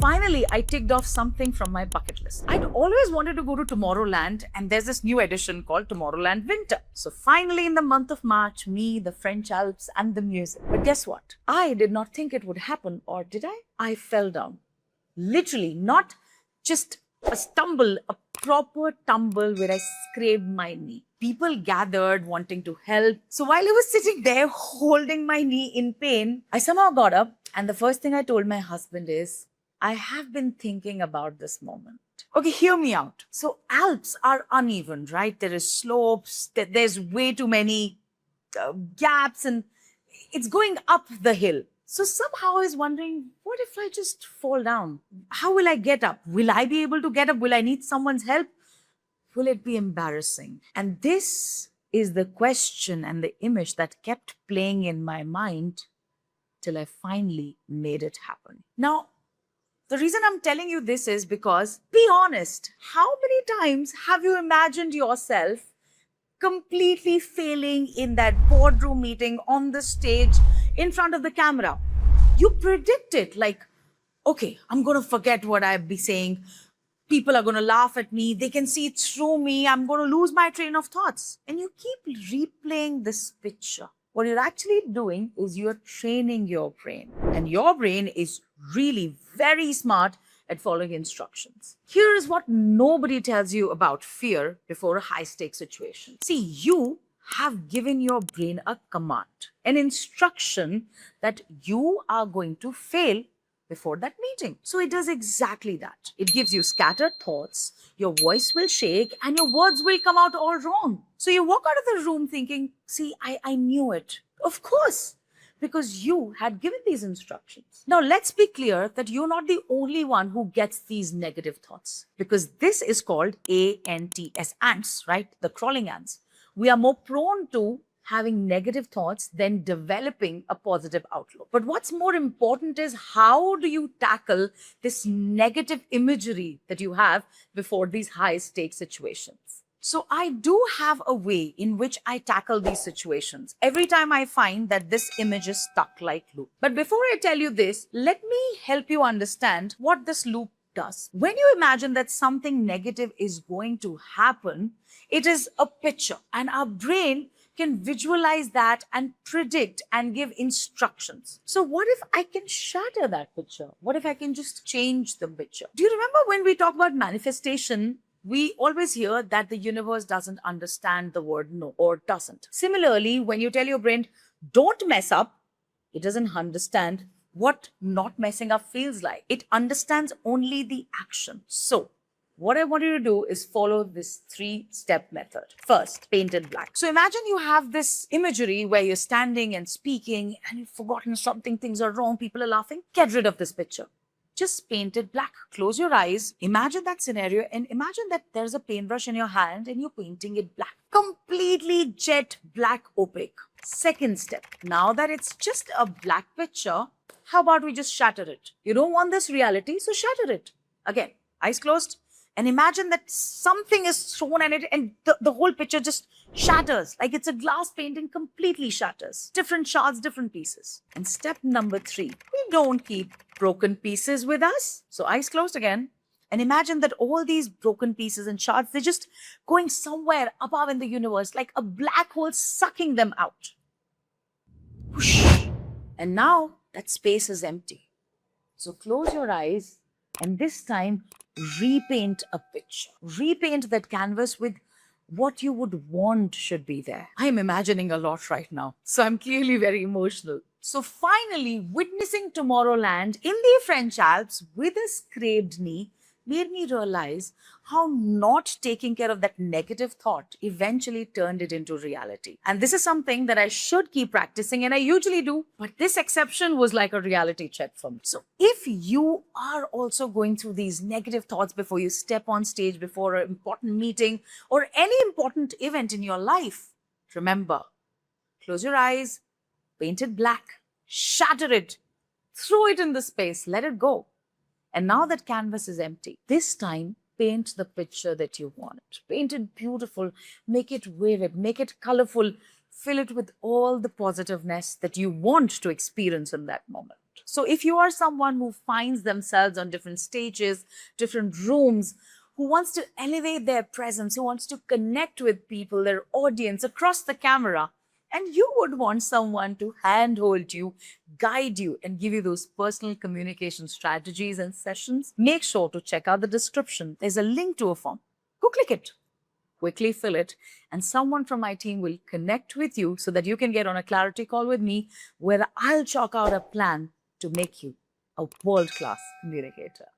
finally, I ticked off something from my bucket list. I'd always wanted to go to Tomorrowland, and there's this new edition called Tomorrowland Winter. So finally, in the month of March, me, the French Alps, and the music. But guess what? I did not think it would happen, or did I? I fell down. Literally, not just a stumble, a proper tumble where I scraped my knee. People gathered wanting to help. So while I was sitting there holding my knee in pain, I somehow got up, and the first thing I told my husband is, I have been thinking about this moment. Okay, hear me out. So Alps are uneven, right? There is slopes, there's way too many gaps, and it's going up the hill. So somehow I was wondering, what if I just fall down? How will I get up? Will I be able to get up? Will I need someone's help? Will it be embarrassing? And this is the question and the image that kept playing in my mind till I finally made it happen. Now, the reason I'm telling you this is because, be honest, how many times have you imagined yourself completely failing in that boardroom meeting, on the stage, in front of the camera? You predict it like, okay, I'm going to forget what I'll be saying. People are going to laugh at me. They can see through me. I'm going to lose my train of thoughts. And you keep replaying this picture. What you're actually doing is you're training your brain. And your brain is really very smart at following instructions. Here is what nobody tells you about fear before a high-stakes situation. See, you have given your brain a command, an instruction that you are going to fail before that meeting. So it does exactly that. It gives you scattered thoughts, your voice will shake, and your words will come out all wrong. So you walk out of the room thinking, see, I knew it. Of course, because you had given these instructions. Now, let's be clear that you're not the only one who gets these negative thoughts, because this is called ANTS, ants, right? The crawling ants. We are more prone to having negative thoughts than developing a positive outlook. But what's more important is, how do you tackle this negative imagery that you have before these high-stakes situations? So I do have a way in which I tackle these situations every time I find that this image is stuck like loop. But before I tell you this, let me help you understand what this loop does. When you imagine that something negative is going to happen, it is a picture, and our brain can visualize that and predict and give instructions. So what if I can shatter that picture? What if I can just change the picture? Do you remember when we talk about manifestation, we always hear that the universe doesn't understand the word no, or doesn't. Similarly, when you tell your brain, don't mess up, it doesn't understand what not messing up feels like. It understands only the action. So what I want you to do is follow this 3-step method. First, paint it black. So imagine you have this imagery where you're standing and speaking and you've forgotten something, things are wrong, people are laughing. Get rid of this picture. Just paint it black. Close your eyes. Imagine that scenario, and imagine that there's a paintbrush in your hand and you're painting it black. Completely jet black, opaque. Second step. Now that it's just a black picture, how about we just shatter it? You don't want this reality, so shatter it. Again, eyes closed. And imagine that something is thrown at it and the whole picture just shatters. Like it's a glass painting, completely shatters. Different shards, different pieces. And step number 3, we don't keep broken pieces with us. So eyes closed again. And imagine that all these broken pieces and shards, they're just going somewhere above in the universe, like a black hole sucking them out. Whoosh. And now that space is empty. So close your eyes, and this time repaint a picture. Repaint that canvas with what you would want should be there. I'm imagining a lot right now, so I'm clearly very emotional. So finally, witnessing Tomorrowland in the French Alps with a scraped knee made me realize how not taking care of that negative thought eventually turned it into reality. And this is something that I should keep practicing, and I usually do, but this exception was like a reality check for me. So if you are also going through these negative thoughts before you step on stage, before an important meeting or any important event in your life, remember, close your eyes, paint it black, shatter it, throw it in the space, let it go. And now that canvas is empty, this time paint the picture that you want. Paint it beautiful, make it vivid, make it colorful, fill it with all the positiveness that you want to experience in that moment. So if you are someone who finds themselves on different stages, different rooms, who wants to elevate their presence, who wants to connect with people, their audience across the camera, and you would want someone to handhold you, guide you, and give you those personal communication strategies and sessions, make sure to check out the description. There's a link to a form. Go click it, quickly fill it, and someone from my team will connect with you so that you can get on a clarity call with me where I'll chalk out a plan to make you a world-class communicator.